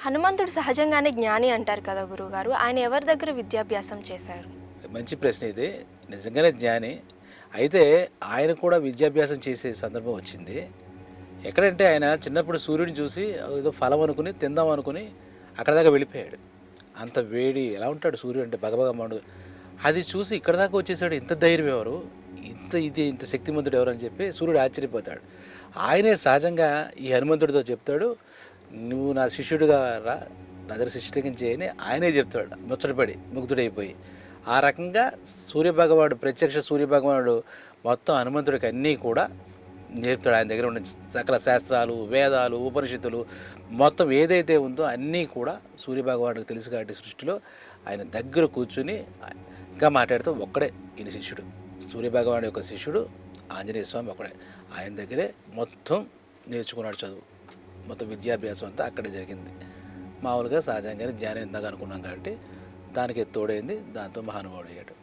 హనుమంతుడు సహజంగానే జ్ఞాని అంటారు కదా గురువుగారు. ఆయన ఎవరి దగ్గర విద్యాభ్యాసం చేశారు? మంచి ప్రశ్న ఇది. నిజంగానే జ్ఞాని. అయితే ఆయన కూడా విద్యాభ్యాసం చేసే సందర్భం వచ్చింది. ఎక్కడంటే ఆయన చిన్నప్పుడు సూర్యుడిని చూసి ఏదో ఫలం అనుకుని తిందాం అనుకుని అక్కడి దాకా వెళ్ళిపోయాడు. అంత వేడి ఎలా ఉంటాడు సూర్యుడు అంటే భగభగ మండు. అది చూసి ఇక్కడి దాకా వచ్చేసాడు. ఇంత ధైర్యం ఎవరు? ఇంత శక్తిమంతుడు ఎవరు అని చెప్పి సూర్యుడు ఆశ్చర్యపోతాడు. ఆయనే సహజంగా ఈ హనుమంతుడితో చెప్తాడు, నువ్వు నా శిష్యుడిగా రా, నా దగ్గర శిష్యుడికి చేయని ఆయనే చెప్తాడు ముచ్చటపడి ముగ్ధుడైపోయి. ఆ రకంగా సూర్యభగవానుడు ప్రత్యక్ష సూర్యభగవానుడు మొత్తం హనుమంతుడికి అన్నీ కూడా నేర్పుతాడు. ఆయన దగ్గర ఉన్న సకల శాస్త్రాలు, వేదాలు, ఉపనిషత్తులు మొత్తం ఏదైతే ఉందో అన్నీ కూడా సూర్యభగవానుడికి తెలుసు కాబట్టి సృష్టిలో ఆయన దగ్గర కూర్చుని ఇంకా మాట్లాడుతూ ఒక్కడే ఈయన శిష్యుడు. సూర్యభగవానుడి యొక్క శిష్యుడు ఆంజనేయ స్వామి ఒక్కడే. ఆయన దగ్గరే మొత్తం నేర్చుకున్నాడు చదువు. మొత్తం విద్యాభ్యాసం అంతా అక్కడే జరిగింది. మామూలుగా సహజంగానే జ్ఞానం ఇందాక అనుకున్నాం కాబట్టి దానికి తోడైంది, దాంతో మహానుభావుడు అయ్యాడు.